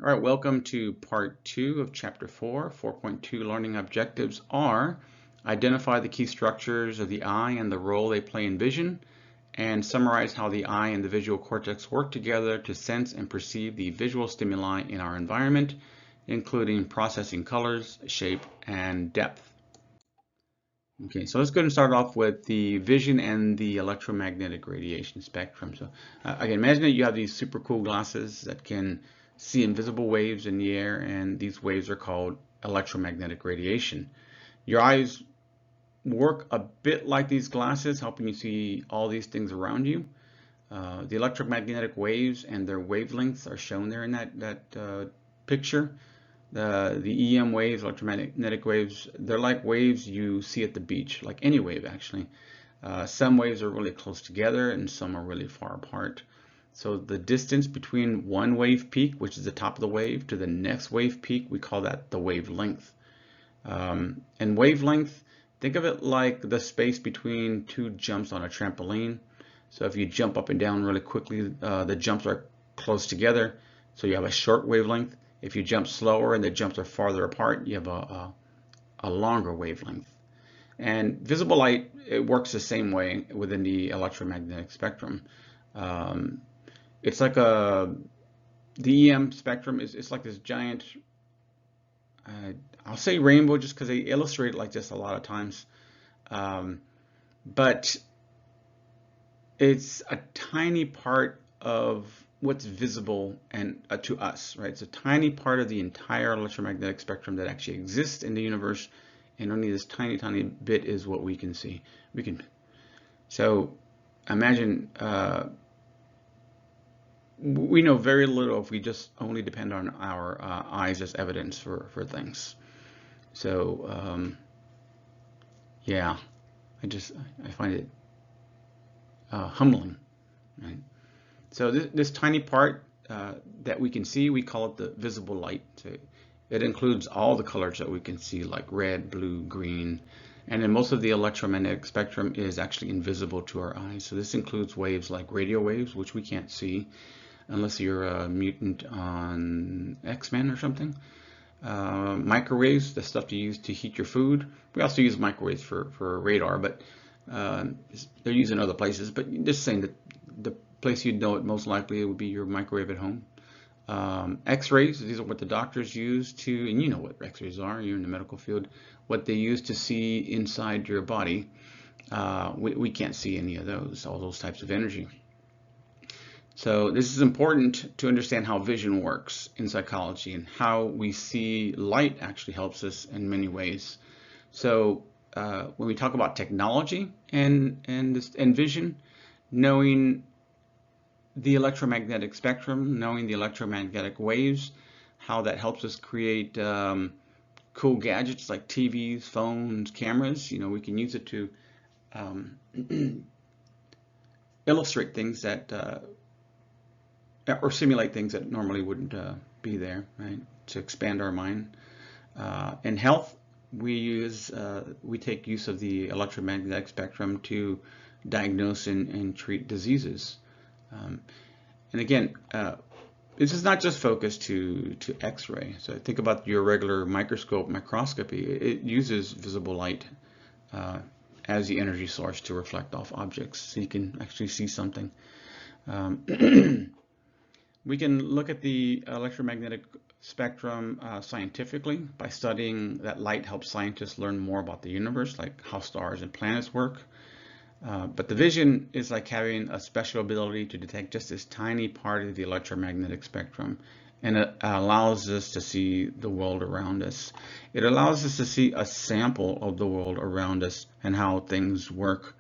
All right, welcome to part 2 of chapter 4. 4.2 learning objectives are identify the key structures of the eye and the role they play in vision, and summarize how the eye and the visual cortex work together to sense and perceive the visual stimuli in our environment, including processing colors, shape, and depth. Okay, so let's go and start off with the vision and the electromagnetic radiation spectrum. So again, imagine that you have these super cool glasses that can see invisible waves in the air, and these waves are called electromagnetic radiation. Your eyes work a bit like these glasses, helping you see all these things around you. The electromagnetic waves and their wavelengths are shown there in that picture. The EM waves, electromagnetic waves, they're like waves you see at the beach, like any wave actually. Some waves are really close together and some are really far apart. So the distance between one wave peak, which is the top of the wave, to the next wave peak, we call that the wavelength. And wavelength, think of it like the space between two jumps on a trampoline. So if you jump up and down really quickly, the jumps are close together, so you have a short wavelength. If you jump slower and the jumps are farther apart, you have a longer wavelength. And visible light, it works the same way within the electromagnetic spectrum. It's like the EM spectrum it's like this giant, I'll say rainbow just because they illustrate it like this a lot of times. But it's a tiny part of what's visible and to us, right? It's a tiny part of the entire electromagnetic spectrum that actually exists in the universe, and only this tiny bit is what we can see. So imagine we know very little if we just only depend on our eyes as evidence for things. So yeah, I find it humbling, right? So this tiny part that we can see, we call it the visible light. So it includes all the colors that we can see, like red, blue, green, and then most of the electromagnetic spectrum is actually invisible to our eyes. So this includes waves like radio waves, which we can't see unless you're a mutant on X-Men or something. Microwaves, the stuff you use to heat your food. We also use microwaves for radar, but they're used in other places. But just saying that the place you'd know it most likely would be your microwave at home. X-rays, these are what the doctors use to, and you know what X-rays are, you're in the medical field, what they use to see inside your body. We can't see any of those, all those types of energy. So this is important to understand how vision works in psychology, and how we see light actually helps us in many ways. So when we talk about technology and vision, knowing the electromagnetic spectrum, knowing the electromagnetic waves, how that helps us create cool gadgets like TVs, phones, cameras. You know, we can use it to illustrate things that or simulate things that normally wouldn't be there, right? To expand our mind. In health, we take use of the electromagnetic spectrum to diagnose and treat diseases. And again, this is not just focused to X-ray. So think about your regular microscopy. It uses visible light as the energy source to reflect off objects, so you can actually see something. We can look at the electromagnetic spectrum scientifically by studying that light helps scientists learn more about the universe, like how stars and planets work. But the vision is like having a special ability to detect just this tiny part of the electromagnetic spectrum, and it allows us to see the world around us. It allows us to see a sample of the world around us and how things work.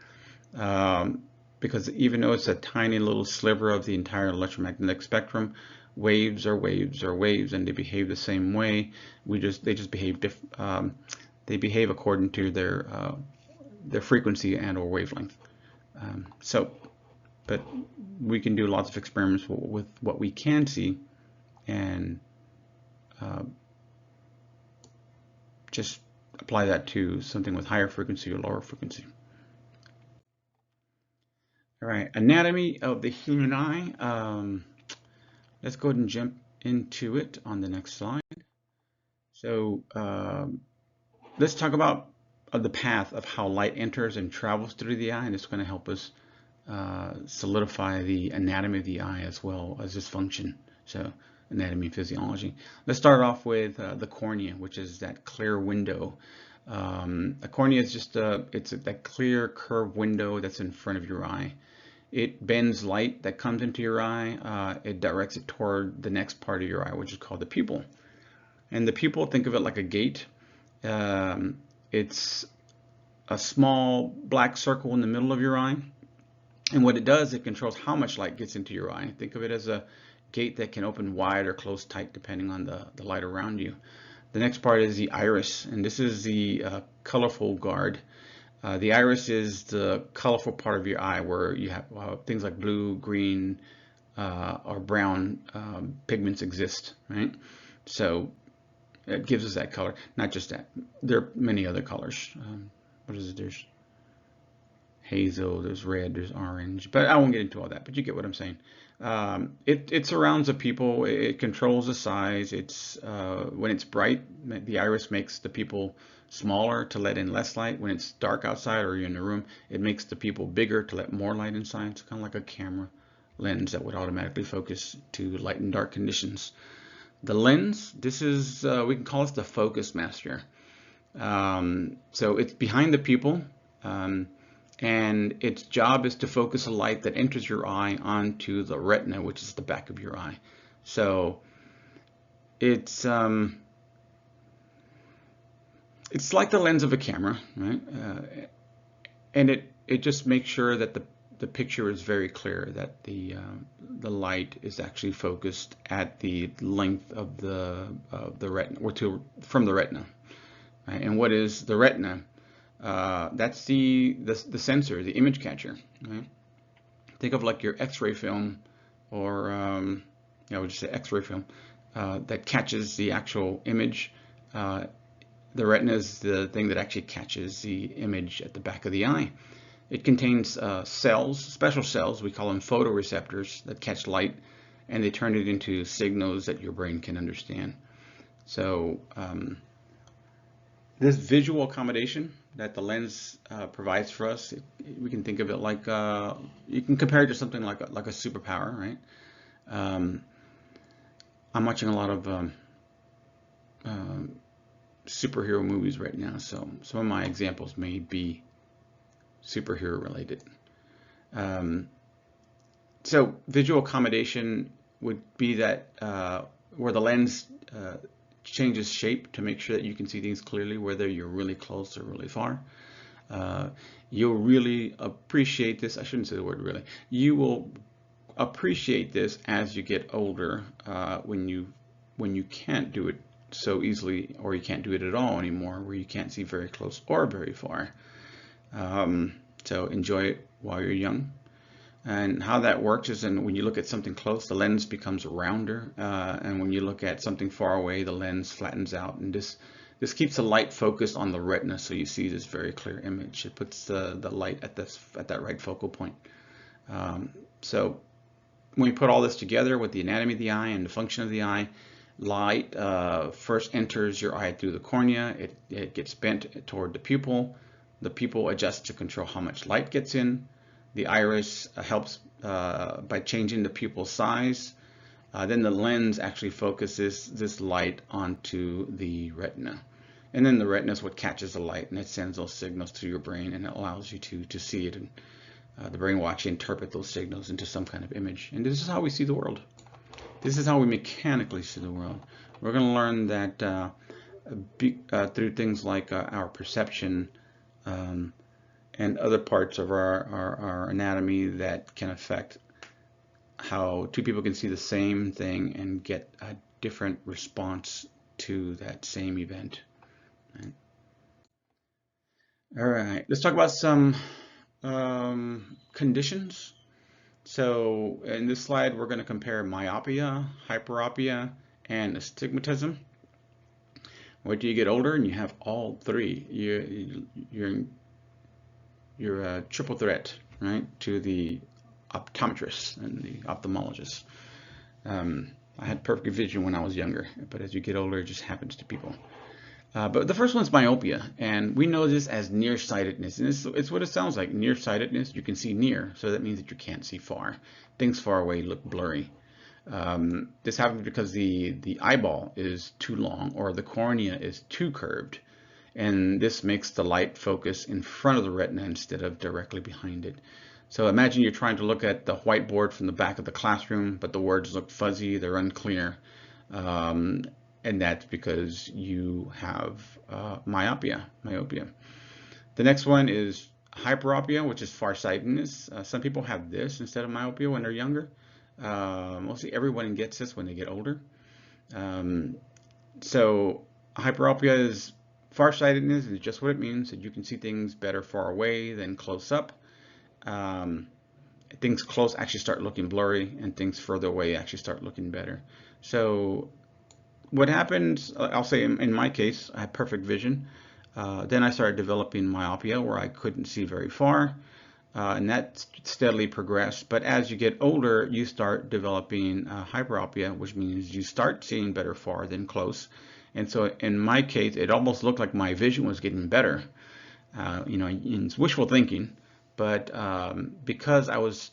Because even though it's a tiny little sliver of the entire electromagnetic spectrum, waves are waves are waves, and they behave the same way. They just behave they behave according to their frequency and or wavelength. But we can do lots of experiments with what we can see, and just apply that to something with higher frequency or lower frequency. All right, anatomy of the human eye. Let's go ahead and jump into it on the next slide. So let's talk about the path of how light enters and travels through the eye, and it's going to help us solidify the anatomy of the eye as well as its function. So anatomy and physiology. Let's start off with the cornea, which is that clear window. A cornea is just that clear curved window that's in front of your eye. It bends light that comes into your eye. It directs it toward the next part of your eye, which is called the pupil. And the pupil, think of it like a gate. It's a small black circle in the middle of your eye. And what it does, it controls how much light gets into your eye. Think of it as a gate that can open wide or close tight depending on the light around you. The next part is the iris, and this is the colorful guard. The iris is the colorful part of your eye where you have things like blue, green, or brown pigments exist, right? So it gives us that color. Not just that. There are many other colors. What is it? There's hazel, there's red, there's orange, but I won't get into all that, but you get what I'm saying. It surrounds the pupil, it controls the size. It's when it's bright, the iris makes the pupil smaller to let in less light. When it's dark outside or you're in a room, it makes the pupil bigger to let more light inside. It's kind of like a camera lens that would automatically focus to light and dark conditions. The lens, this is, we can call this the focus master. So it's behind the pupil. And its job is to focus a light that enters your eye onto the retina, which is the back of your eye. So it's like the lens of a camera, right? And it just makes sure that the picture is very clear, that the light is actually focused at the length of the retina, or from the retina. Right? And what is the retina? That's the sensor, the image catcher. Right? Think of like your X-ray film, or I would just say X-ray film that catches the actual image. The retina is the thing that actually catches the image at the back of the eye. It contains cells, special cells, we call them photoreceptors, that catch light, and they turn it into signals that your brain can understand. So this visual accommodation that the lens provides for us, we can think of it like, you can compare it to something like a superpower, right? I'm watching a lot of superhero movies right now, so some of my examples may be superhero related. So visual accommodation would be that where the lens changes shape to make sure that you can see things clearly, whether you're really close or really far. You'll really appreciate this. I shouldn't say the word really. You will appreciate this as you get older, when you can't do it so easily, or you can't do it at all anymore, where you can't see very close or very far. So enjoy it while you're young. And how that works is, when you look at something close, the lens becomes rounder, and when you look at something far away, the lens flattens out, and this keeps the light focused on the retina, so you see this very clear image. It puts the light at that right focal point. So when we put all this together with the anatomy of the eye and the function of the eye, light first enters your eye through the cornea. It gets bent toward the pupil. The pupil adjusts to control how much light gets in. The iris helps by changing the pupil size. Then the lens actually focuses this light onto the retina. And then the retina is what catches the light, and it sends those signals to your brain, and it allows you to see it. And the brain will actually interpret those signals into some kind of image. And this is how we see the world. This is how we mechanically see the world. We're going to learn that through things like our perception, and other parts of our anatomy that can affect how two people can see the same thing and get a different response to that same event. Right? All right, let's talk about some conditions. So in this slide, we're going to compare myopia, hyperopia, and astigmatism. Wait till you get older and you have all three. You're a triple threat, right, to the optometrist and the ophthalmologist. I had perfect vision when I was younger, but as you get older, it just happens to people. But the first one's myopia, and we know this as nearsightedness, and it's what it sounds like. Nearsightedness, you can see near, so that means that you can't see far. Things far away look blurry. This happens because the eyeball is too long or the cornea is too curved, and this makes the light focus in front of the retina instead of directly behind it. So imagine you're trying to look at the whiteboard from the back of the classroom, but the words look fuzzy, they're unclear. And that's because you have myopia. The next one is hyperopia, which is farsightedness. Some people have this instead of myopia when they're younger. Mostly everyone gets this when they get older. So hyperopia is farsightedness, is just what it means, that you can see things better far away than close up. Things close actually start looking blurry, and things further away actually start looking better. So what happens, I'll say in my case, I had perfect vision. Then I started developing myopia where I couldn't see very far, and that steadily progressed. But as you get older, you start developing hyperopia, which means you start seeing better far than close. And so in my case, it almost looked like my vision was getting better. It's wishful thinking, but because I was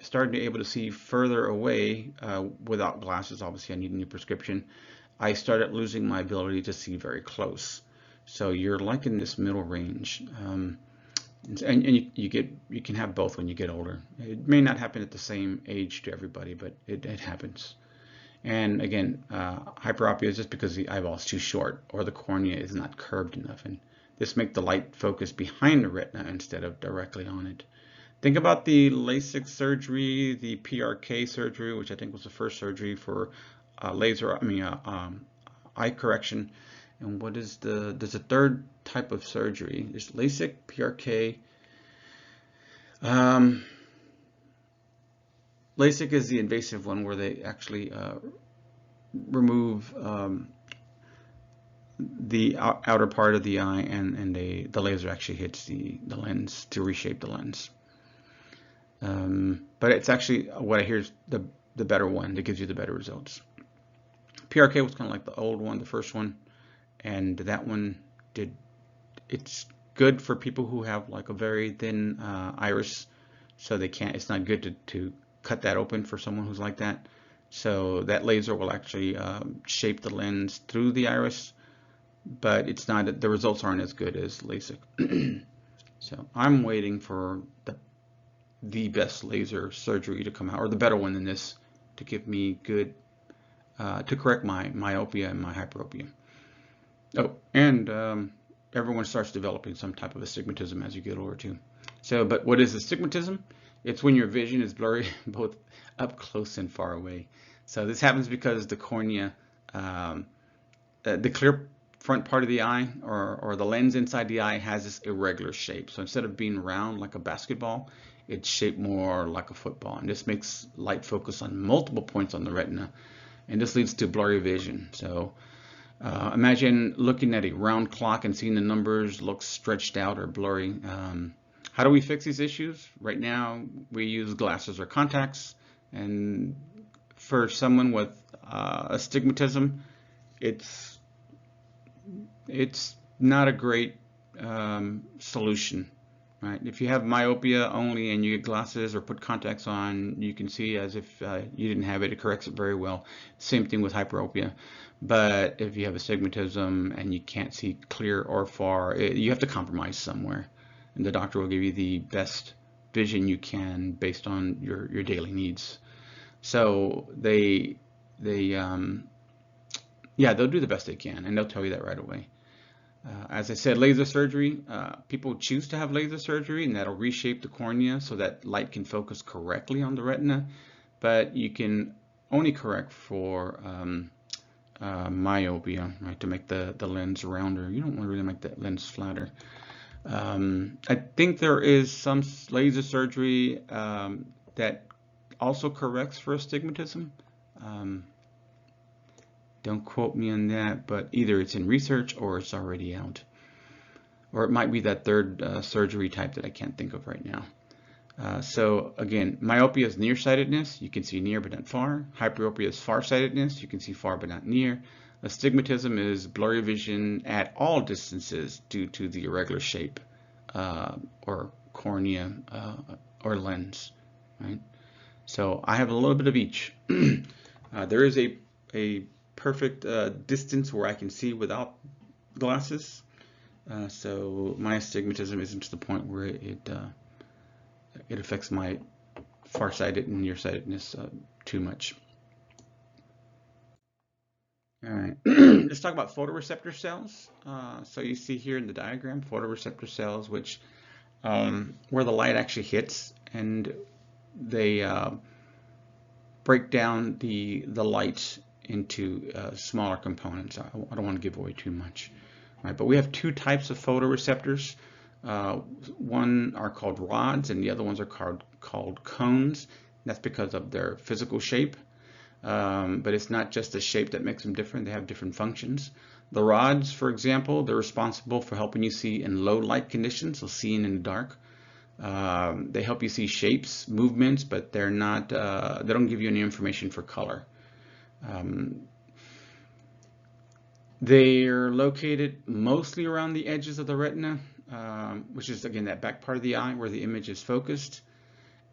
starting to be able to see further away without glasses, obviously I need a new prescription, I started losing my ability to see very close. So you're like in this middle range, and you can have both when you get older. It may not happen at the same age to everybody, but it happens. And again, hyperopia is just because the eyeball is too short or the cornea is not curved enough, and this makes the light focus behind the retina instead of directly on it. Think about the LASIK surgery, the PRK surgery, which I think was the first surgery for eye correction. And what is there's a third type of surgery. There's LASIK, PRK. LASIK is the invasive one where they actually remove the outer part of the eye, and the laser actually hits the lens to reshape the lens. But it's actually, what I hear, is the better one that gives you the better results. PRK was kind of like the old one, the first one, and that one it's good for people who have like a very thin iris, so it's not good to cut that open for someone who's like that. So that laser will actually shape the lens through the iris, but the results aren't as good as LASIK. So I'm waiting for the best laser surgery to come out, or the better one than this, to give me good, to correct my myopia and my hyperopia. Oh, and everyone starts developing some type of astigmatism as you get older too. So, but what is astigmatism? It's when your vision is blurry both up close and far away. So this happens because the cornea, the clear front part of the eye, or the lens inside the eye, has this irregular shape. So instead of being round like a basketball, it's shaped more like a football. And this makes light focus on multiple points on the retina, and this leads to blurry vision. So imagine looking at a round clock and seeing the numbers look stretched out or blurry. How do we fix these issues? Right now, we use glasses or contacts. And for someone with astigmatism, it's not a great solution, right? If you have myopia only and you get glasses or put contacts on, you can see as if you didn't have it. It corrects it very well. Same thing with hyperopia. But if you have astigmatism and you can't see clear or far, you have to compromise somewhere, and the doctor will give you the best vision you can based on your daily needs. So they'll do the best they can, and they'll tell you that right away. As I said, laser surgery, people choose to have laser surgery, and that'll reshape the cornea so that light can focus correctly on the retina, but you can only correct for myopia, right, to make the lens rounder. You don't want to really make that lens flatter. I think there is some laser surgery that also corrects for astigmatism. Don't quote me on that, but either it's in research or it's already out. Or it might be that third surgery type that I can't think of right now. So again, myopia is nearsightedness. You can see near but not far. Hyperopia is farsightedness. You can see far but not near. Astigmatism is blurry vision at all distances due to the irregular shape or cornea or lens. Right. So I have a little bit of each. There is a perfect distance where I can see without glasses. So my astigmatism isn't to the point where it affects my farsighted and nearsightedness too much. All right, let's talk about photoreceptor cells. So you see here in the diagram, photoreceptor cells, which where the light actually hits, and they break down the light into smaller components. I don't want to give away too much. All right, but we have two types of photoreceptors. One are called rods, and the other ones are called cones. That's because of their physical shape. But it's not just the shape that makes them different. They have different functions. The rods, for example, they're responsible for helping you see in low light conditions, so seeing in the dark. They help you see shapes, movements, but they're not. They don't give you any information for color. They're located mostly around the edges of the retina, which is again that back part of the eye where the image is focused.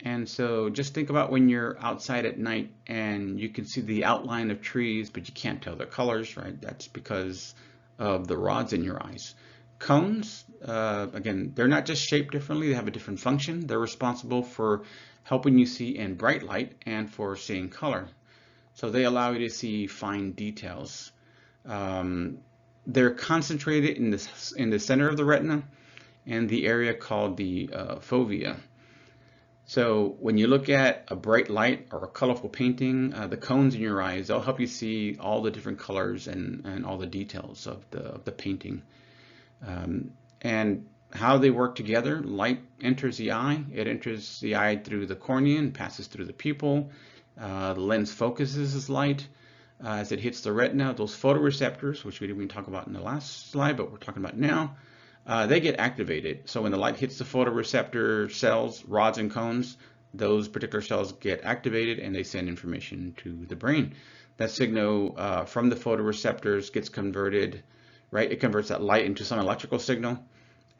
And so just think about when you're outside at night and you can see the outline of trees, but you can't tell their colors, right? That's because of the rods in your eyes. Cones, again, they're not just shaped differently, they have a different function. They're responsible for helping you see in bright light and for seeing color. So they allow you to see fine details. They're concentrated in the center of the retina and the area called the fovea. So when you look at a bright light or a colorful painting, the cones in your eyes, they'll help you see all the different colors and all the details of the painting. And how they work together, light enters the eye. It enters the eye through the cornea and passes through the pupil. The lens focuses as light. As it hits the retina, those photoreceptors, which we didn't even talk about in the last slide, but we're talking about now, they get activated. So when the light hits the photoreceptor cells, rods and cones, those particular cells get activated and they send information to the brain. That signal from the photoreceptors gets converted, right? It converts that light into some electrical signal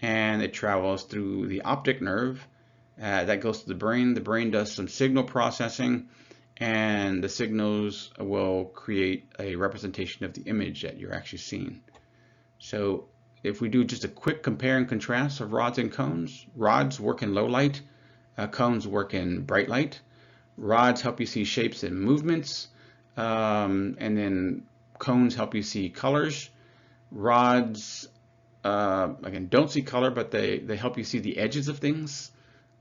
and it travels through the optic nerve. That goes to the brain. The brain does some signal processing and the signals will create a representation of the image that you're actually seeing. So if we do just a quick compare and contrast of rods and cones, rods work in low light, cones work in bright light. Rods help you see shapes and movements, and then cones help you see colors. Rods, again, don't see color, but they help you see the edges of things,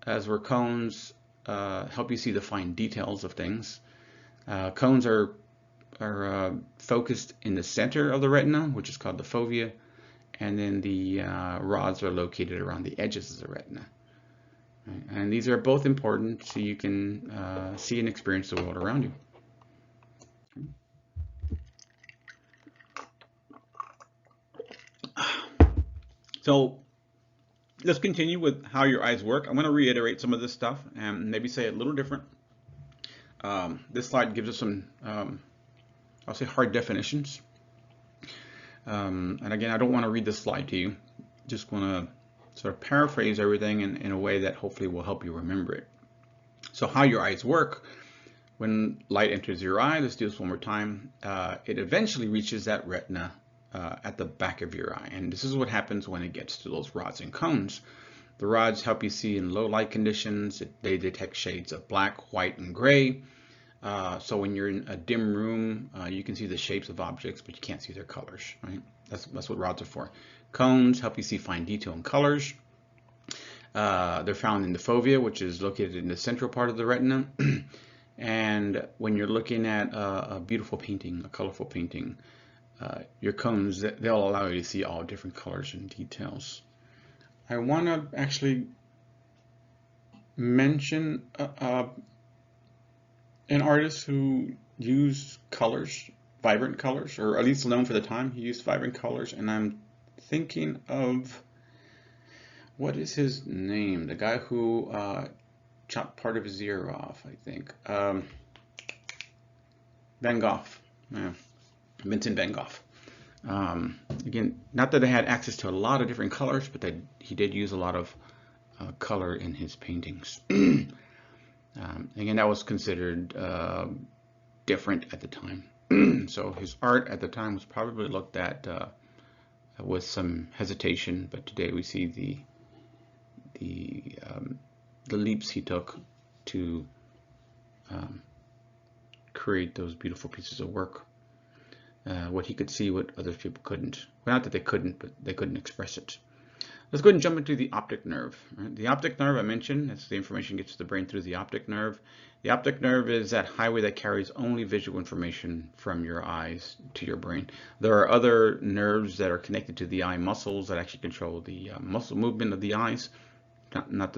as where cones help you see the fine details of things. Cones are focused in the center of the retina, which is called the fovea. And then the rods are located around the edges of the retina. Right? And these are both important so you can see and experience the world around you. So let's continue with how your eyes work. I'm going to reiterate some of this stuff and maybe say it a little different. This slide gives us some, I'll say, hard definitions. And again, I don't want to read this slide to you. Just want to sort of paraphrase everything in a way that hopefully will help you remember it. So how your eyes work, when light enters your eye, let's do this one more time, it eventually reaches that retina at the back of your eye. And this is what happens when it gets to those rods and cones. The rods help you see in low light conditions. They detect shades of black, white, and gray. So when you're in a dim room, you can see the shapes of objects, but you can't see their colors, right? That's what rods are for. Cones help you see fine detail and colors. They're found in the fovea, which is located in the central part of the retina. And when you're looking at a beautiful painting, a colorful painting, your cones, they'll allow you to see all different colors and details. I want to actually mention an artist who used colors, vibrant colors, or at least known for the time he used vibrant colors, and I'm thinking of, what is his name? The guy who chopped part of his ear off, I think. Van Gogh, yeah. Vincent van Gogh. Again, not that they had access to a lot of different colors, but he did use a lot of color in his paintings. Again, that was considered different at the time. So his art at the time was probably looked at with some hesitation, but today we see the leaps he took to create those beautiful pieces of work. What he could see, what other people couldn't. Well, not that they couldn't, but they couldn't express it. Let's go ahead and jump into the optic nerve. Right? The optic nerve, I mentioned, that's the information gets to the brain through the optic nerve. The optic nerve is that highway that carries only visual information from your eyes to your brain. There are other nerves that are connected to the eye muscles that actually control the muscle movement of the eyes.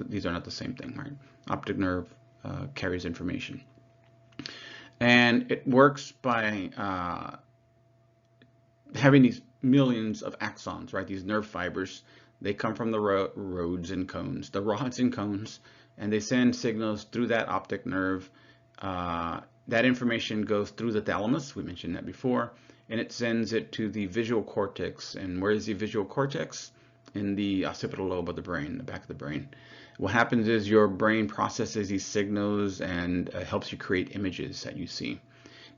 These are not the same thing, right? Optic nerve carries information. And it works by having these millions of axons, right? These nerve fibers. They come from the rods and cones, the rods and cones, and they send signals through that optic nerve. That information goes through the thalamus, we mentioned that before, and it sends it to the visual cortex. And where is the visual cortex? In the occipital lobe of the brain, the back of the brain. What happens is your brain processes these signals and helps you create images that you see.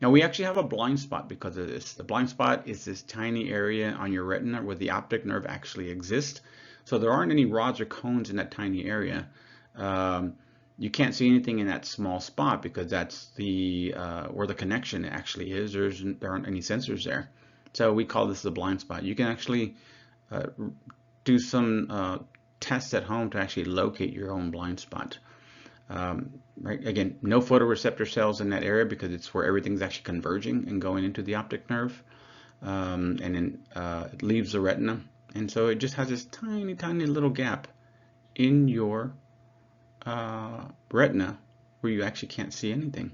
Now we actually have a blind spot because of this. The blind spot is this tiny area on your retina where the optic nerve actually exists. So there aren't any rods or cones in that tiny area. You can't see anything in that small spot because that's the where the connection actually is. There aren't any sensors there. So we call this the blind spot. You can actually do some tests at home to actually locate your own blind spot. Right? Again, no photoreceptor cells in that area because it's where everything's actually converging and going into the optic nerve, and then it leaves the retina, and so it just has this tiny, tiny little gap in your retina where you actually can't see anything.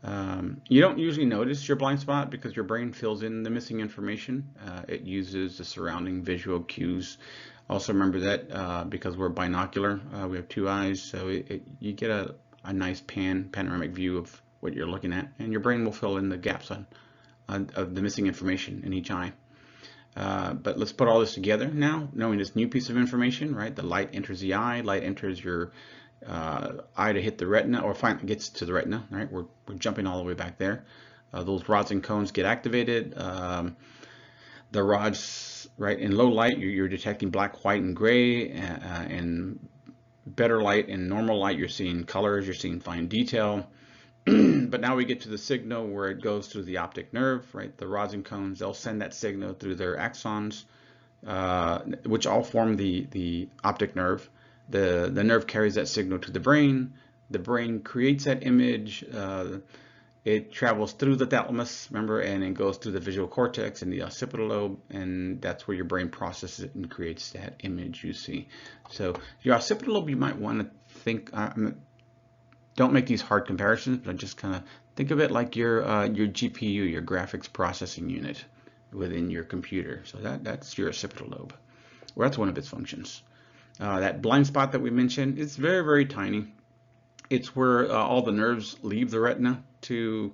You don't usually notice your blind spot because your brain fills in the missing information. It uses the surrounding visual cues. Also remember that because we're binocular, we have two eyes, so you get a nice panoramic view of what you're looking at, and your brain will fill in the gaps of the missing information in each eye. But let's put all this together now, knowing this new piece of information, right? The light enters the eye, light enters your eye to hit the retina, or finally gets to the retina, right? We're jumping all the way back there. Those rods and cones get activated. The rods, right, in low light, you're detecting black, white, and gray, and better light and normal light, you're seeing colors, you're seeing fine detail. But now we get to the signal where it goes through the optic nerve, right? The rods and cones, they'll send that signal through their axons, which all form the optic nerve. The nerve carries that signal to the brain. The brain creates that image. It travels through the thalamus, remember, and it goes through the visual cortex and the occipital lobe, and that's where your brain processes it and creates that image you see. So your occipital lobe, you might want to think, don't make these hard comparisons, but just kind of think of it like your GPU, your graphics processing unit within your computer. So that's your occipital lobe. Well, that's one of its functions. That blind spot that we mentioned, it's very, very tiny. It's where all the nerves leave the retina to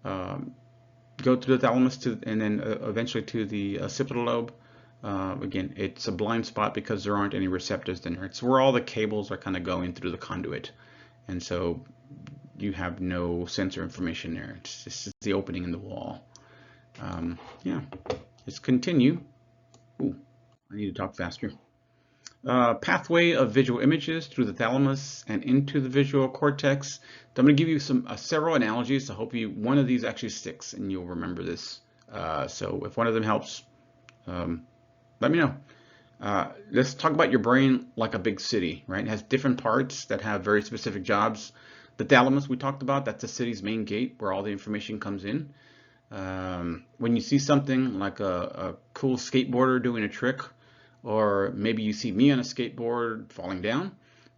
go to the thalamus and then eventually to the occipital lobe. Again, it's a blind spot because there aren't any receptors in there. It's where all the cables are kind of going through the conduit. And so you have no sensor information there. It's just the opening in the wall. Yeah, let's continue. Ooh, I need to talk faster. Pathway of visual images through the thalamus and into the visual cortex. So I'm going to give you several analogies. So hopefully one of these actually sticks and you'll remember this. So if one of them helps, let me know. Let's talk about your brain like a big city, right? It has different parts that have very specific jobs. The thalamus we talked about, that's the city's main gate where all the information comes in. When you see something like a cool skateboarder doing a trick, or maybe you see me on a skateboard falling down,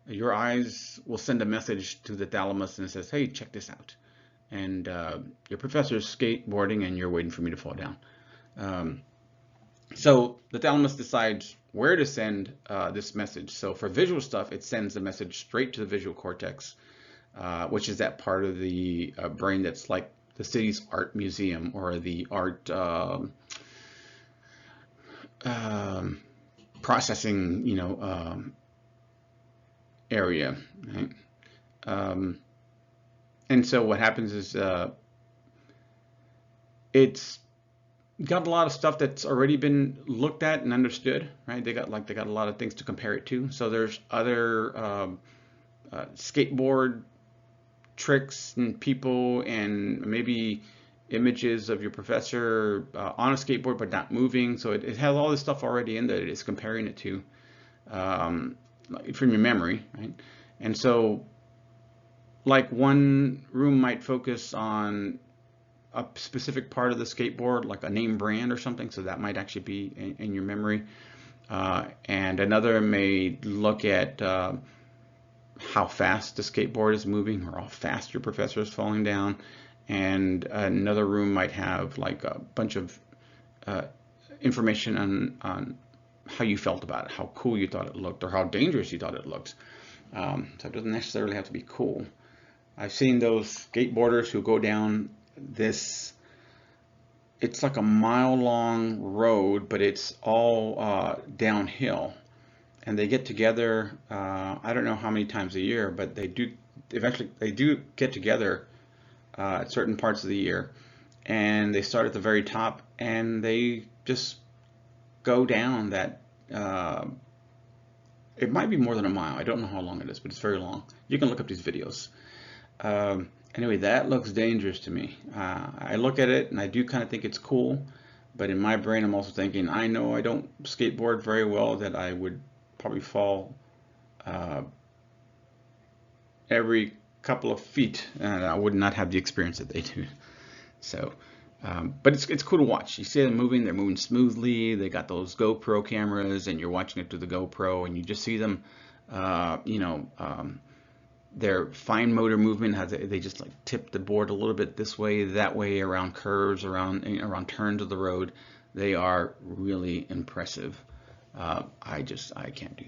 your eyes will send a message to the thalamus and it says, hey, check this out. And your professor's skateboarding and you're waiting for me to fall down. So the thalamus decides where to send this message. So for visual stuff, it sends the message straight to the visual cortex, which is that part of the brain that's like the city's art museum or the art processing, area, right? And so what happens is it's got a lot of stuff that's already been looked at and understood, right? They got a lot of things to compare it to. So there's other skateboard tricks and people and maybe images of your professor on a skateboard but not moving. So it has all this stuff already in that it is comparing it to from your memory, right? And so like one room might focus on a specific part of the skateboard, like a name brand or something, so that might actually be in your memory. And another may look at how fast the skateboard is moving or how fast your professor is falling down. And another room might have like a bunch of information on how you felt about it, how cool you thought it looked, or how dangerous you thought it looked. So it doesn't necessarily have to be cool. I've seen those skateboarders who go down this, it's like a mile-long road, but it's all downhill. And they get together, I don't know how many times a year, but they do get together at certain parts of the year. And they start at the very top and they just go down that, it might be more than a mile. I don't know how long it is, but it's very long. You can look up these videos. Anyway, that looks dangerous to me. I look at it and I do kind of think it's cool, but in my brain I'm also thinking, I know I don't skateboard very well, that I would probably fall every couple of feet and I would not have the experience that they do. So, but it's cool to watch. You see them moving, they're moving smoothly. They got those GoPro cameras and you're watching it through the GoPro and you just see them, their fine motor movement, how they just like tip the board a little bit this way, that way, around curves, around turns of the road. They are really impressive. I can't do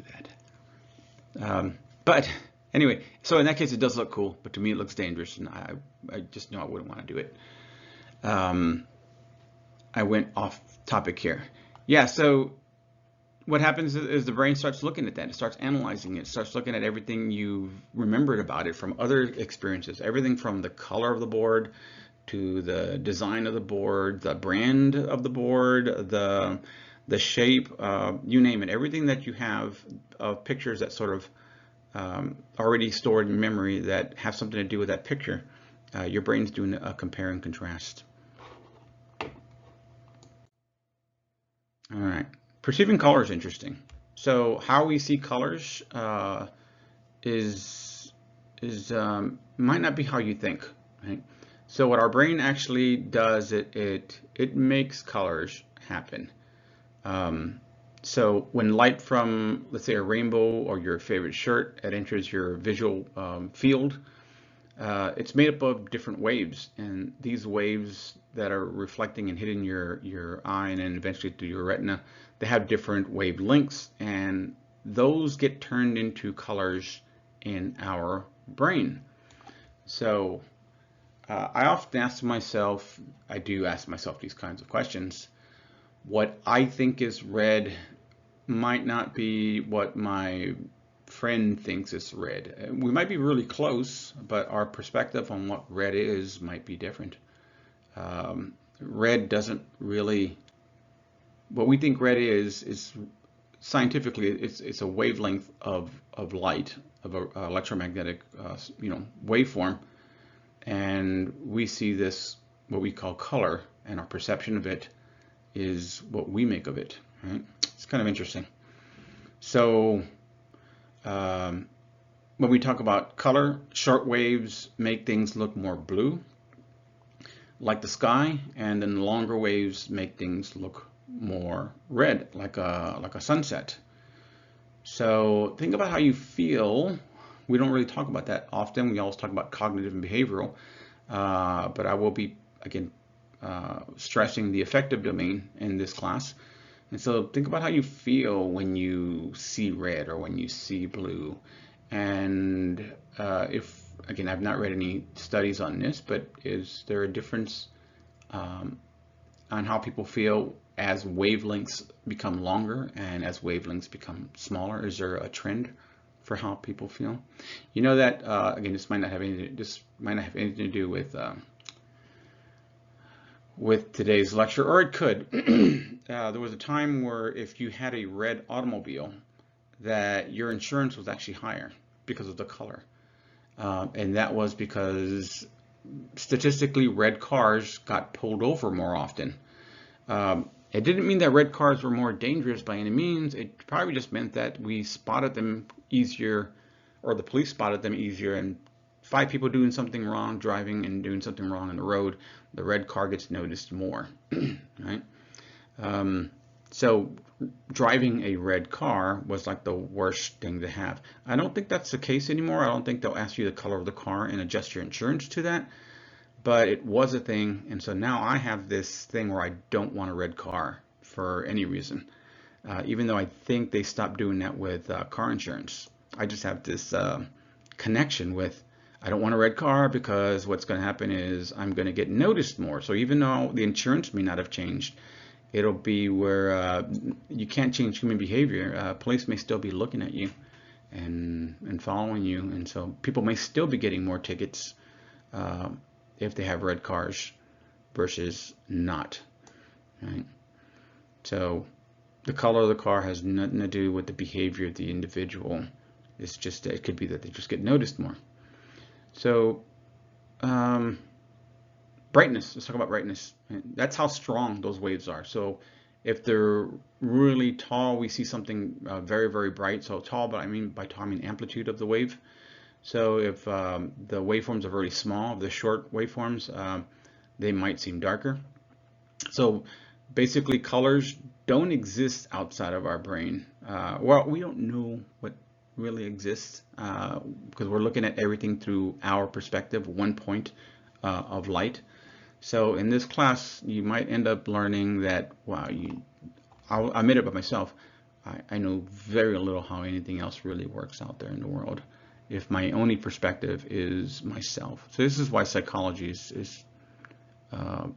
that. But anyway, so in that case, it does look cool, but to me it looks dangerous, and I just know I wouldn't want to do it. I went off topic here. Yeah, so what happens is the brain starts looking at that. It starts analyzing it. It starts looking at everything you've remembered about it from other experiences. Everything from the color of the board to the design of the board, the brand of the board, the shape, you name it. Everything that you have of pictures that sort of already stored in memory that have something to do with that picture, your brain's doing a compare and contrast. All right. Perceiving color is interesting. So how we see colors might not be how you think, right? So what our brain actually does, it makes colors happen. So when light from, let's say, a rainbow or your favorite shirt, it enters your visual field, it's made up of different waves, and these waves that are reflecting and hitting your eye and then eventually through your retina, they have different wavelengths, and those get turned into colors in our brain. So I often ask myself, I do ask myself these kinds of questions. What I think is red might not be what my friend thinks is red. We might be really close, but our perspective on what red is might be different. Red doesn't really, what we think red is scientifically, it's a wavelength of light, of an electromagnetic waveform, and we see this, what we call color, and our perception of it is what we make of it, right? It's kind of interesting. So when we talk about color, short waves make things look more blue, like the sky, and then longer waves make things look more red, like a sunset. So think about how you feel. We don't really talk about that often. We always talk about cognitive and behavioral, but I will be, again, stressing the affective domain in this class. And so think about how you feel when you see red or when you see blue. And if, again, I've not read any studies on this, but is there a difference um, on how people feel as wavelengths become longer and as wavelengths become smaller? Is there a trend for how people feel? You know that, again, this might not have anything to do with today's lecture, or it could. There was a time where if you had a red automobile, that your insurance was actually higher because of the color. And that was because statistically red cars got pulled over more often. It didn't mean that red cars were more dangerous by any means. It probably just meant that we spotted them easier, or the police spotted them easier, and 5 people doing something wrong, driving and doing something wrong on the road, the red car gets noticed more, right? So driving a red car was like the worst thing to have. I don't think that's the case anymore. I don't think they'll ask you the color of the car and adjust your insurance to that, but it was a thing. And so now I have this thing where I don't want a red car for any reason, even though I think they stopped doing that with car insurance. I just have this connection with, I don't want a red car because what's going to happen is I'm going to get noticed more. So even though the insurance may not have changed, it'll be where you can't change human behavior. Police may still be looking at you and following you, and so people may still be getting more tickets if they have red cars versus not. Right? So the color of the car has nothing to do with the behavior of the individual. It's just, it could be that they just get noticed more. So brightness, let's talk about brightness. That's how strong those waves are. So if they're really tall, we see something very, very bright. So tall, but I mean by tall, I mean amplitude of the wave. So if the waveforms are very small, the short waveforms, they might seem darker. So basically colors don't exist outside of our brain. Well, we don't know what really exists because we're looking at everything through our perspective, one point of light. So in this class, you might end up learning that, wow, I'll admit it by myself, I know very little how anything else really works out there in the world if my only perspective is myself. So this is why psychology is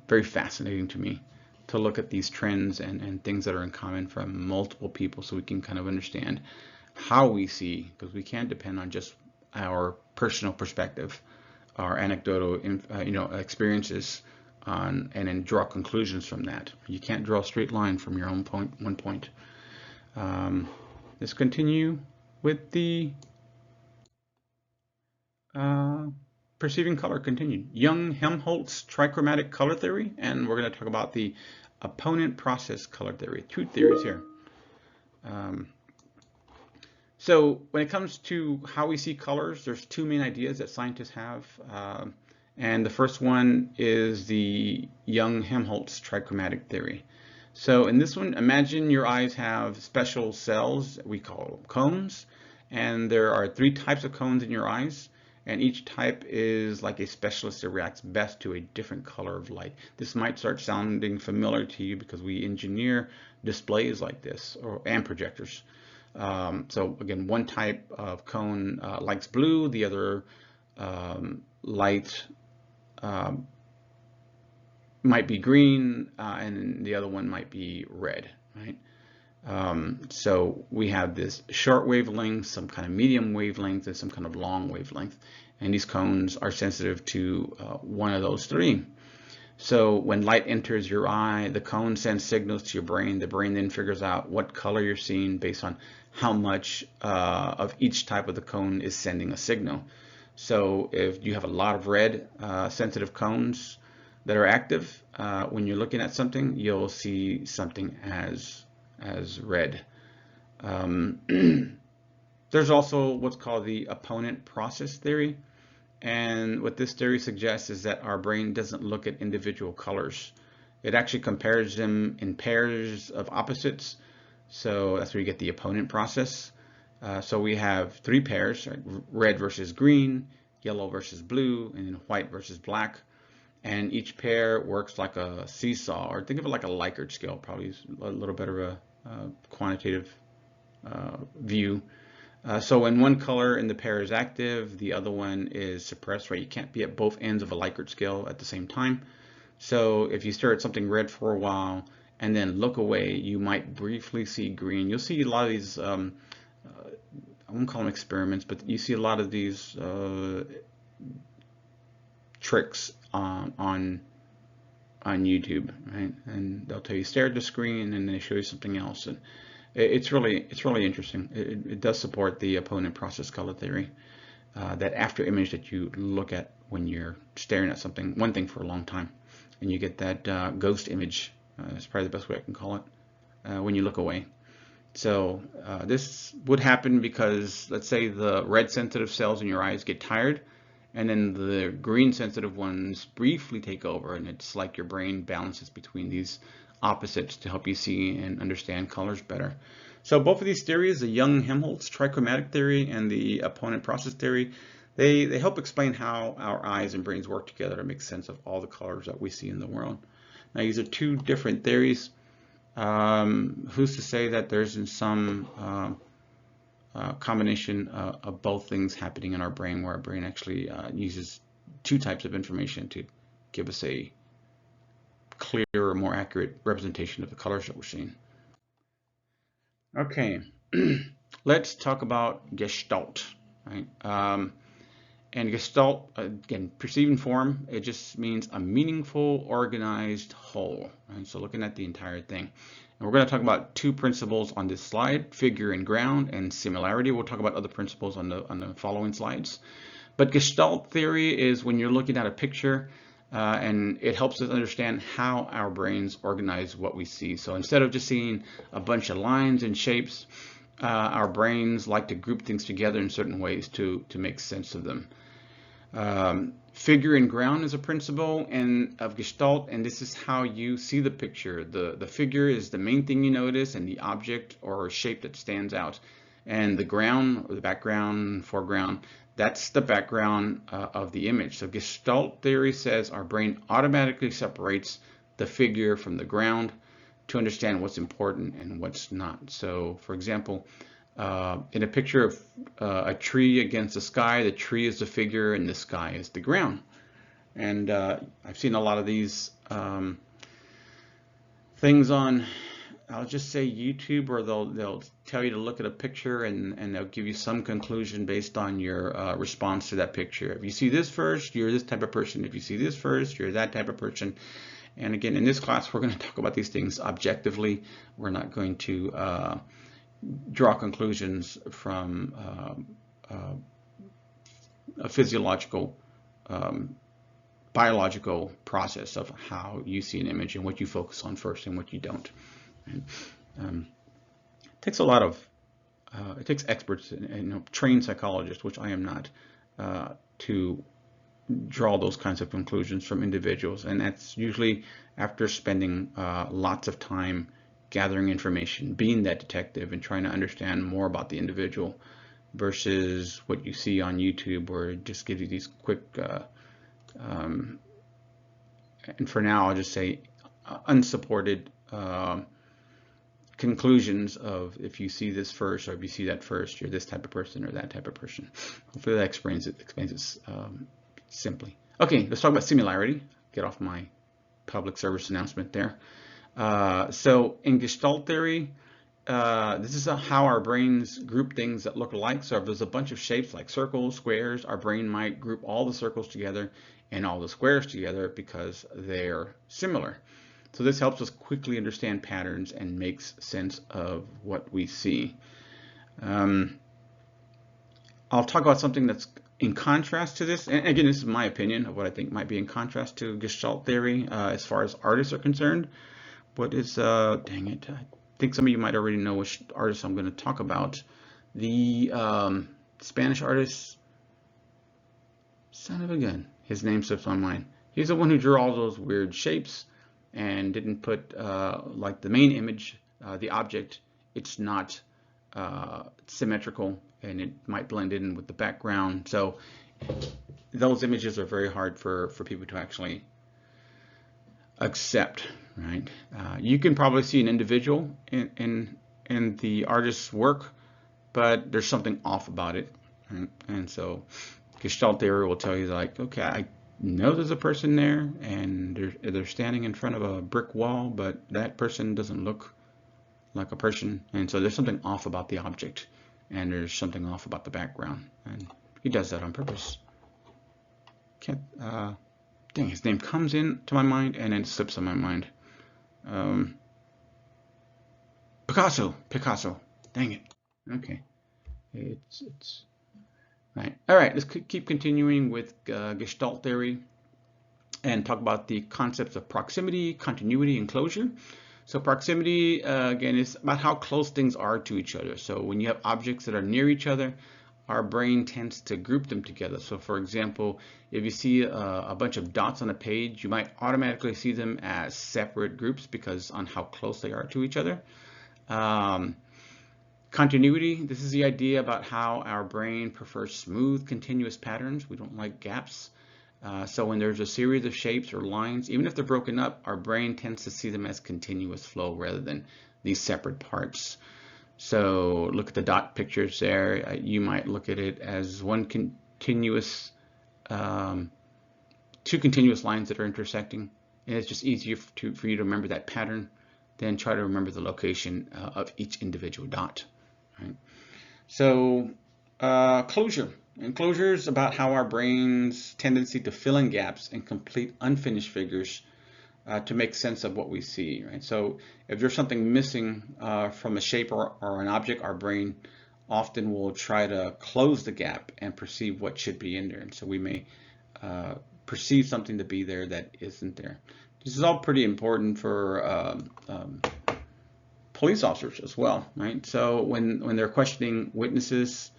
very fascinating to me, to look at these trends and things that are in common from multiple people so we can kind of understand how we see, because we can't depend on just our personal perspective, our anecdotal experiences and then draw conclusions from that. You can't draw a straight line from your own one point. Let's continue with the perceiving color continued. Young-Helmholtz trichromatic color theory, and we're going to talk about the opponent process color theory. 2 theories here. So when it comes to how we see colors, there's 2 main ideas that scientists have. And the first one is the Young-Helmholtz trichromatic theory. So in this one, imagine your eyes have special cells that we call cones. And there are 3 types of cones in your eyes. And each type is like a specialist that reacts best to a different color of light. This might start sounding familiar to you because we engineer displays like this and projectors. So again, one type of cone likes blue, the other light might be green, and the other one might be red, right? So we have this short wavelength, some kind of medium wavelength, and some kind of long wavelength. And these cones are sensitive to one of those 3. So when light enters your eye, the cone sends signals to your brain. The brain then figures out what color you're seeing based on how much of each type of the cone is sending a signal. So if you have a lot of red sensitive cones that are active, when you're looking at something, you'll see something as red. There's also what's called the opponent process theory. And what this theory suggests is that our brain doesn't look at individual colors. It actually compares them in pairs of opposites. So that's where you get the opponent process. So we have 3 pairs, right? Red versus green, yellow versus blue, and then white versus black. and each pair works like a seesaw, or think of it like a Likert scale, probably a little better of a quantitative view. So when one color in the pair is active, the other one is suppressed, right? You can't be at both ends of a Likert scale at the same time. So if you stare at something red for a while and then look away, you might briefly see green. You'll see a lot of these, I won't call them experiments, but you see a lot of these tricks on YouTube, right? And they'll tell you stare at the screen, and then they show you something else, and it's really interesting. It does support the opponent process color theory, that after image that you look at when you're staring at something, one thing for a long time, and you get that ghost image. That's probably the best way I can call it, when you look away. So this would happen because, let's say, the red sensitive cells in your eyes get tired, and then the green sensitive ones briefly take over, and it's like your brain balances between these opposites to help you see and understand colors better. So both of these theories, the Young-Helmholtz trichromatic theory and the opponent process theory, they help explain how our eyes and brains work together to make sense of all the colors that we see in the world. Now, these are two different theories. Who's to say that there's some combination of both things happening in our brain, where our brain actually uses two types of information to give us a clearer, more accurate representation of the colors that we're seeing. Okay, let's talk about Gestalt, right? And Gestalt, again, perceiving form, it just means a meaningful, organized whole, right? So looking at the entire thing. And we're going to talk about two principles on this slide, figure and ground, and similarity. We'll talk about other principles on the following slides. But Gestalt theory is when you're looking at a picture, and it helps us understand how our brains organize what we see. So instead of just seeing a bunch of lines and shapes, our brains like to group things together in certain ways to make sense of them. Figure and ground is a principle of Gestalt, and this is how you see the picture. The figure is the main thing you notice, and the object or shape that stands out. And the ground, or the background, foreground, that's the background of the image. So Gestalt theory says our brain automatically separates the figure from the ground to understand what's important and what's not. So, for example, in a picture of a tree against the sky, the tree is the figure and the sky is the ground. And I've seen a lot of these things on, I'll just say YouTube, or they'll tell you to look at a picture and they'll give you some conclusion based on your response to that picture. If you see this first, you're this type of person. If you see this first, you're that type of person. And again, in this class, we're going to talk about these things objectively. We're not going to draw conclusions from a physiological, biological process of how you see an image and what you focus on first and what you don't. And, it takes a lot of, it takes experts and trained psychologists, which I am not, to draw those kinds of conclusions from individuals. And that's usually after spending lots of time gathering information, being that detective and trying to understand more about the individual, versus what you see on YouTube, where it just gives you these quick, and for now I'll just say unsupported conclusions of, if you see this first or if you see that first, you're this type of person or that type of person. Hopefully that explains it simply. Okay, let's talk about similarity. Get off my public service announcement there. So in Gestalt theory, this is how our brains group things that look alike. So if there's a bunch of shapes like circles, squares, our brain might group all the circles together and all the squares together because they're similar. So this helps us quickly understand patterns and makes sense of what we see. I'll talk about something that's in contrast to this, and again, this is my opinion of what I think might be in contrast to Gestalt theory as far as artists are concerned. What is, dang it, I think some of you might already know which artist I'm going to talk about. The Spanish artist, son of a gun, his name slips on mine. He's the one who drew all those weird shapes and didn't put, like the main image, the object, it's not symmetrical, and it might blend in with the background. So those images are very hard for people to actually accept, right? You can probably see an individual in the artist's work, but there's something off about it, right? And so Gestalt theory will tell you, like, okay, I know there's a person there, and they're standing in front of a brick wall, but that person doesn't look like a person, and so there's something off about the object, and there's something off about the background, and he does that on purpose. Can't, dang, his name comes into my mind and then slips on my mind. Picasso. Dang it. Okay, it's right. All right, let's keep continuing with Gestalt theory and talk about the concepts of proximity, continuity, and closure. So proximity, again, is about how close things are to each other. So when you have objects that are near each other, our brain tends to group them together. So for example, if you see a bunch of dots on a page, you might automatically see them as separate groups because on how close they are to each other. Continuity, this is the idea about how our brain prefers smooth, continuous patterns. We don't like gaps. So when there's a series of shapes or lines, even if they're broken up, our brain tends to see them as continuous flow rather than these separate parts. So look at the dot pictures there. You might look at it as one continuous, two continuous lines that are intersecting. And it's just easier for you to remember that pattern than try to remember the location of each individual dot. Right? So closure. And closure is about how our brain's tendency to fill in gaps and complete unfinished figures to make sense of what we see, right? So if there's something missing from a shape or an object, our brain often will try to close the gap and perceive what should be in there. And so we may perceive something to be there that isn't there. This is all pretty important for police officers as well, right? So when they're questioning witnesses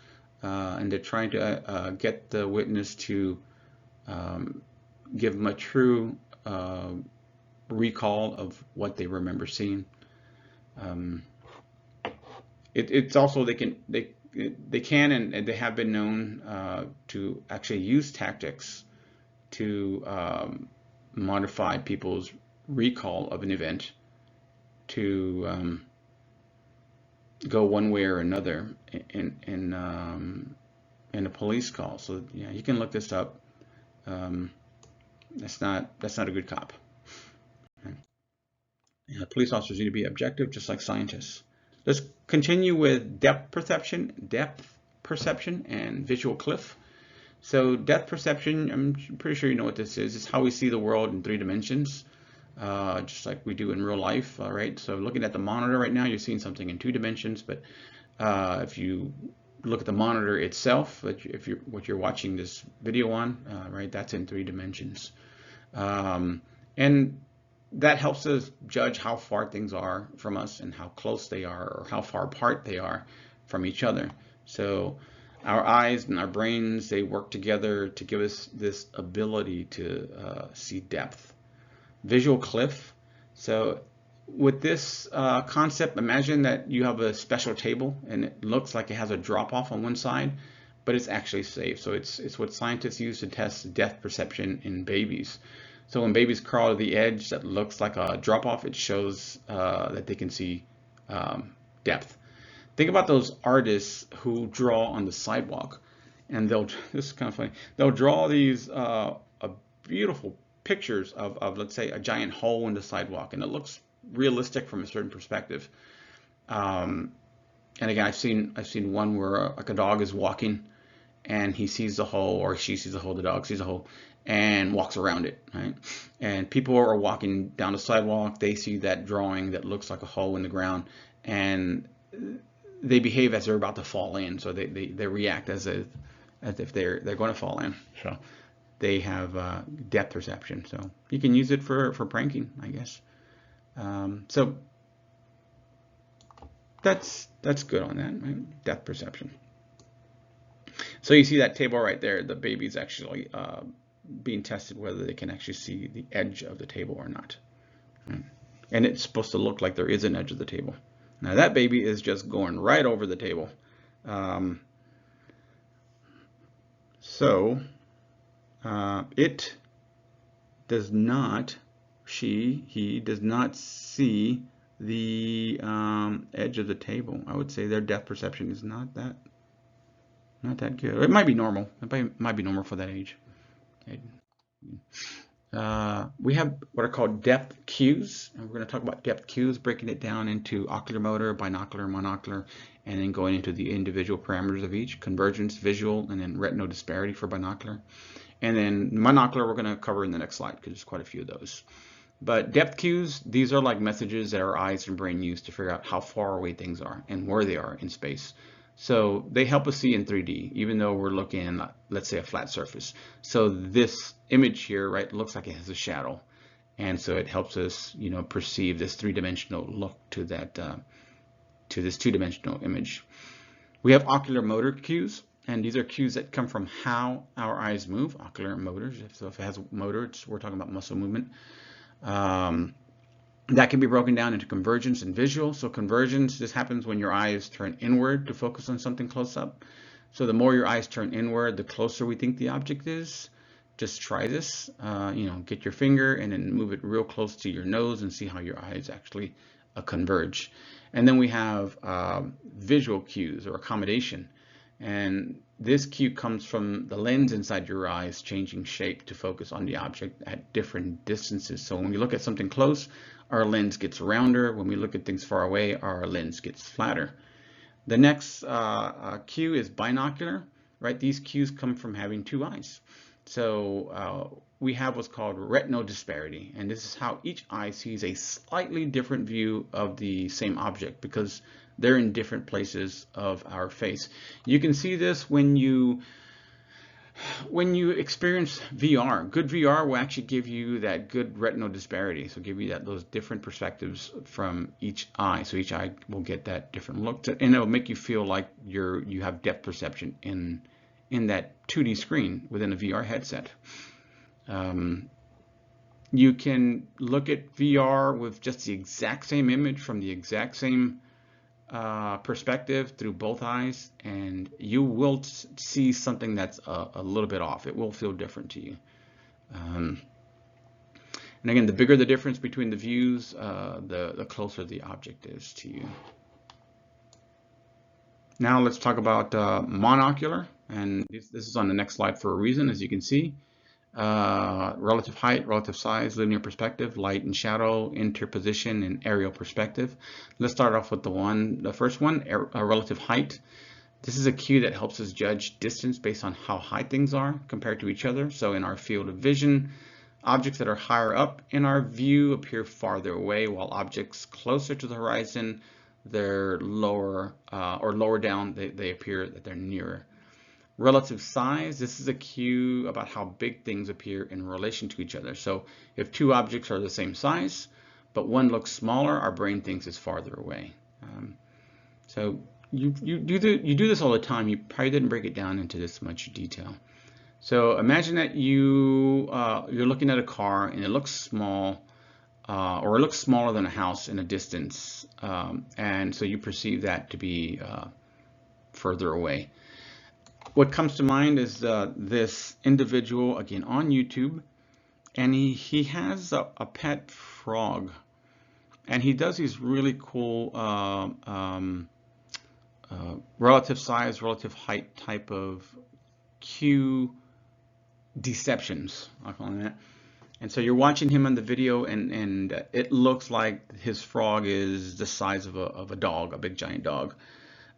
and they're trying to get the witness to give them a true recall of what they remember seeing. It's also they can and they have been known to actually use tactics to modify people's recall of an event to go one way or another in a police call. So yeah, you can look this up. That's not a good cop. Police officers need to be objective, just like scientists. Let's continue with depth perception, and visual cliff. So depth perception, I'm pretty sure you know what this is. It's how we see the world in 3 dimensions, just like we do in real life, right? So looking at the monitor right now, you're seeing something in 2 dimensions, but if you look at the monitor itself, what you're watching this video on, right, that's in 3 dimensions. And that helps us judge how far things are from us and how close they are or how far apart they are from each other. So our eyes and our brains, they work together to give us this ability to see depth. Visual cliff. So with this concept, imagine that you have a special table and it looks like it has a drop off on one side, but it's actually safe. So it's what scientists use to test depth perception in babies. So when babies crawl to the edge that looks like a drop-off, it shows that they can see depth. Think about those artists who draw on the sidewalk, and this is kind of funny, they'll draw these beautiful pictures of, let's say, a giant hole in the sidewalk, and it looks realistic from a certain perspective. And again, I've seen one where like a dog is walking, and he sees the hole, or she sees the hole, the dog sees the hole, and walks around it, right? And people are walking down the sidewalk, they see that drawing that looks like a hole in the ground, and they behave as they're about to fall in. So they react as if they're going to fall in. So they have depth perception. So you can use it for pranking, I guess. So that's good on that, right? Depth perception. So you see that table right there, the baby's actually being tested whether they can actually see the edge of the table or not. Right? And it's supposed to look like there is an edge of the table. Now that baby is just going right over the table. So it does not he does not see the edge of the table. I would say their depth perception is not that good. It might be normal. It might be normal for that age. We have what are called depth cues, and we're going to talk about depth cues, breaking it down into oculomotor, binocular, monocular, and then going into the individual parameters of each: convergence, visual, and then retinal disparity for binocular. And then monocular we're going to cover in the next slide because there's quite a few of those. But depth cues, these are like messages that our eyes and brain use to figure out how far away things are and where they are in space. So they help us see in 3D, even though we're looking at, let's say, a flat surface. So this image here, right, looks like it has a shadow. And so it helps us, you know, perceive this three-dimensional look to that, to this two-dimensional image. We have ocular motor cues, and these are cues that come from how our eyes move, ocular motors. So if it has motor, we're talking about muscle movement. That can be broken down into convergence and visual. So convergence, this happens when your eyes turn inward to focus on something close up. So the more your eyes turn inward, the closer we think the object is. Just try this, you know, get your finger and then move it real close to your nose and see how your eyes actually converge. And then we have visual cues or accommodation. And this cue comes from the lens inside your eyes changing shape to focus on the object at different distances. So when we look at something close, our lens gets rounder. When we look at things far away, our lens gets flatter. The next cue is binocular, right? These cues come from having two eyes. So we have what's called retinal disparity, and this is how each eye sees a slightly different view of the same object because they're in different places of our face. You can see this when you experience VR. Good VR will actually give you that good retinal disparity, so give you those different perspectives from each eye. So each eye will get that different look, and it'll make you feel like you have depth perception in that 2D screen within a VR headset. You can look at VR with just the exact same image from the exact same perspective through both eyes, and you will see something that's a little bit off. It will feel different to you. And again, the bigger the difference between the views, the closer the object is to you. Now let's talk about monocular, and this is on the next slide for a reason, as you can see. Relative height, relative size, linear perspective, light and shadow, interposition, and aerial perspective. Let's start off with the first one, relative height. This is a cue that helps us judge distance based on how high things are compared to each other. So in our field of vision, objects that are higher up in our view appear farther away, while objects closer to the horizon, they're lower or lower down, they appear that they're nearer. Relative size, this is a cue about how big things appear in relation to each other. So if two objects are the same size, but one looks smaller, our brain thinks it's farther away. So you do this all the time. You probably didn't break it down into this much detail. So imagine that you're looking at a car and it looks small, or it looks smaller than a house in a distance, and so you perceive that to be further away. What comes to mind is this individual, again on YouTube, and he has a pet frog, and he does these really cool relative size, relative height type of cue deceptions, I'll call that. And so you're watching him on the video, and it looks like his frog is the size of a dog, a big giant dog,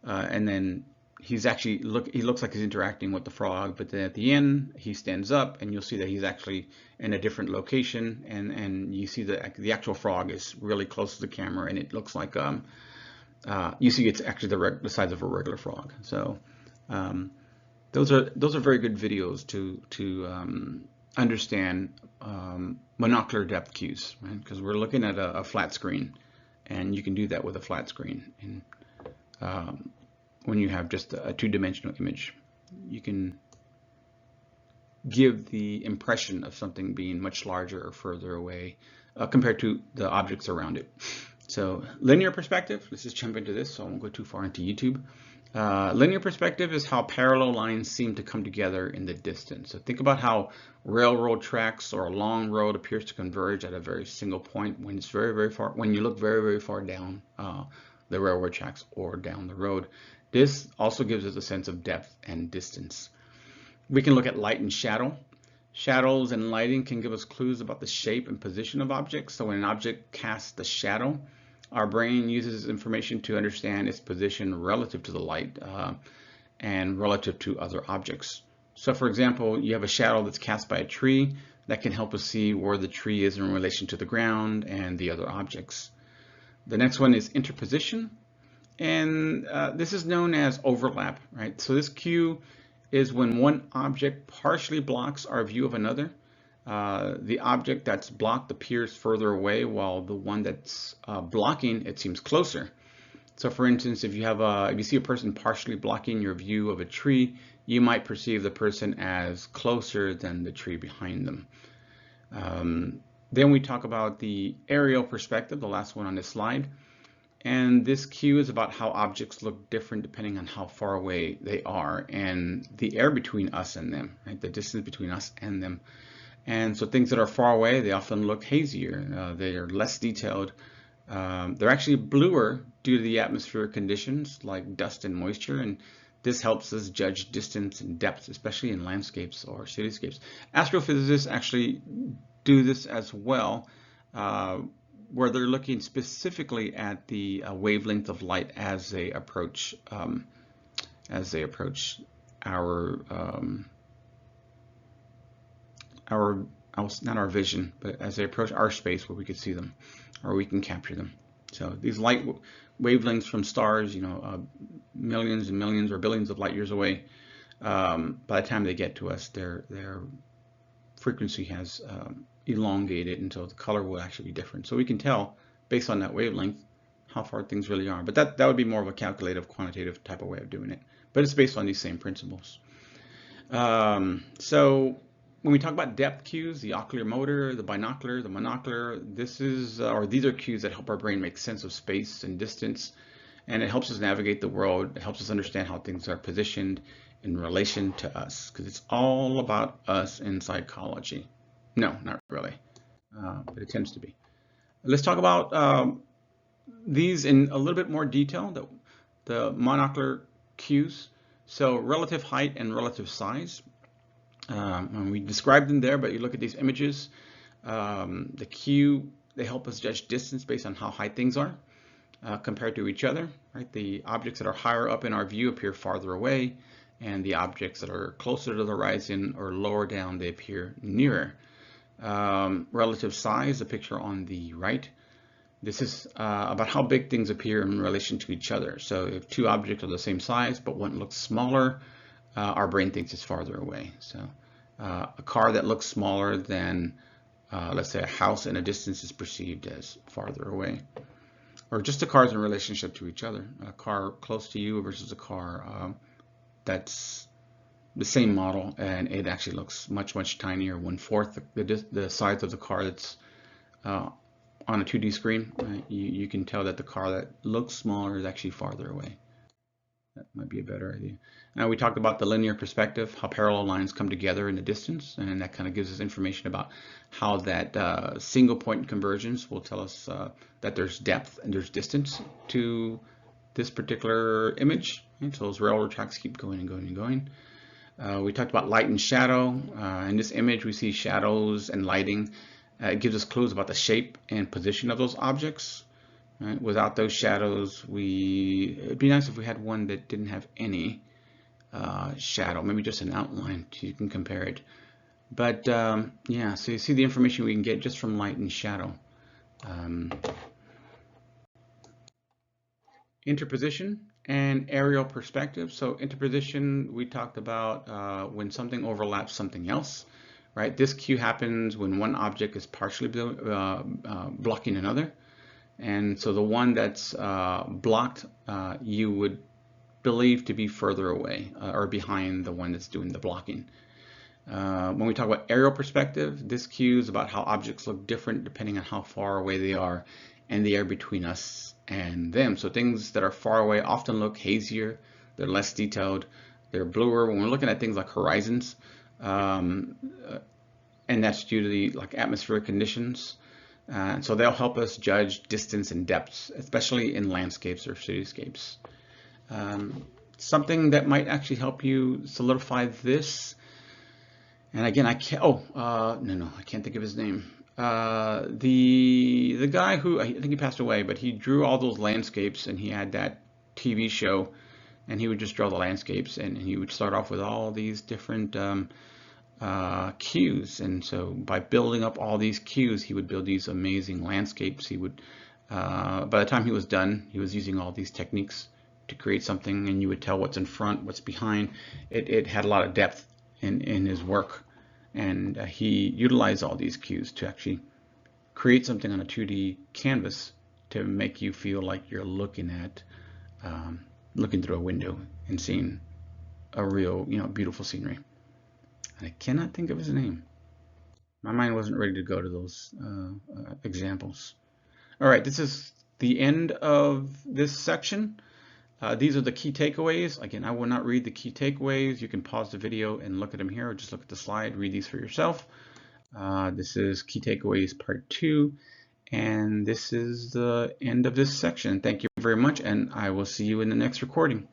and then he's actually he looks like he's interacting with the frog, but then at the end he stands up and you'll see that he's actually in a different location, and you see the actual frog is really close to the camera, and it looks like you see it's actually the size of a regular frog. So those are very good videos to understand monocular depth cues, right? Because we're looking at a flat screen, and you can do that with a flat screen. And when you have just a two-dimensional image, you can give the impression of something being much larger or further away compared to the objects around it. So linear perspective, let's just jump into this so I won't go too far into YouTube. Linear perspective is how parallel lines seem to come together in the distance. So think about how railroad tracks or a long road appears to converge at a very single point when it's very, very far, when you look very, very far down the railroad tracks or down the road. This also gives us a sense of depth and distance. We can look at light and shadow. Shadows and lighting can give us clues about the shape and position of objects. So when an object casts a shadow, our brain uses this information to understand its position relative to the light and relative to other objects. So for example, you have a shadow that's cast by a tree that can help us see where the tree is in relation to the ground and the other objects. The next one is interposition, and this is known as overlap, right? So this cue is when one object partially blocks our view of another. The object that's blocked appears further away, while the one that's blocking it seems closer. So for instance, if you see a person partially blocking your view of a tree, you might perceive the person as closer than the tree behind them. Then we talk about the aerial perspective, the last one on this slide. And this cue is about how objects look different depending on how far away they are and the air between us and them, right? The distance between us and them. And so things that are far away, they often look hazier. They are less detailed. They're actually bluer due to the atmospheric conditions like dust and moisture. And this helps us judge distance and depth, especially in landscapes or cityscapes. Astrophysicists actually do this as well, where they're looking specifically at the wavelength of light as they approach not our vision, but as they approach our space where we could see them or we can capture them. So these light wavelengths from stars, millions and millions or billions of light years away, by the time they get to us, their frequency has elongated, and so the color will actually be different. So we can tell based on that wavelength how far things really are. But that would be more of a calculative, quantitative type of way of doing it. But it's based on these same principles. So when we talk about depth cues, the ocular motor, the binocular, the monocular, these are cues that help our brain make sense of space and distance, and it helps us navigate the world. It helps us understand how things are positioned in relation to us, because it's all about us in psychology. No, not really, but it tends to be. Let's talk about these in a little bit more detail, the monocular cues. So relative height and relative size. And we described them there, but you look at these images. The cue, they help us judge distance based on how high things are compared to each other. Right? The objects that are higher up in our view appear farther away, and the objects that are closer to the horizon or lower down, they appear nearer. Relative size, the picture on the right. This is about how big things appear in relation to each other. So if two objects are the same size, but one looks smaller, our brain thinks it's farther away. So a car that looks smaller than, let's say, a house in a distance is perceived as farther away. Or just the cars in relationship to each other. A car close to you versus a car that's the same model, and it actually looks much, much tinier, 1/4 the size of the car that's on a 2D screen. You can tell that the car that looks smaller is actually farther away. That might be a better idea. Now we talked about the linear perspective, how parallel lines come together in the distance, and that kind of gives us information about how that single point convergence will tell us that there's depth and there's distance to this particular image. And so those railroad tracks keep going and going and going. We talked about light and shadow. In this image, we see shadows and lighting. It gives us clues about the shape and position of those objects. Right? Without those shadows, it'd be nice if we had one that didn't have any shadow, maybe just an outline so you can compare it. But yeah, so you see the information we can get just from light and shadow. Interposition and aerial perspective. So interposition, we talked about when something overlaps something else, right? This cue happens when one object is partially blocking another. And so the one that's blocked, you would believe to be further away or behind the one that's doing the blocking. When we talk about aerial perspective, this cue is about how objects look different depending on how far away they are and the air between us and them. So things that are far away often look hazier, they're less detailed, they're bluer when we're looking at things like horizons, and that's due to the atmospheric conditions. So they'll help us judge distance and depths, especially in landscapes or cityscapes. Something that might actually help you solidify this, and again, I can't, I can't think of his name. The guy who, I think he passed away, but he drew all those landscapes, and he had that TV show, and he would just draw the landscapes, and he would start off with all these different cues. And so by building up all these cues, he would build these amazing landscapes. He would, by the time he was done, he was using all these techniques to create something, and you would tell what's in front, what's behind. It had a lot of depth in his work, and he utilized all these cues to actually create something on a 2D canvas to make you feel like you're looking at looking through a window and seeing a real, beautiful scenery. And I cannot think of his name. My mind wasn't ready to go to those examples. All right, this is the end of this section. These are the key takeaways. Again, I will not read the key takeaways. You can pause the video and look at them here, or just look at the slide, read these for yourself. This is key takeaways part 2, and this is the end of this section. Thank you very much, and I will see you in the next recording.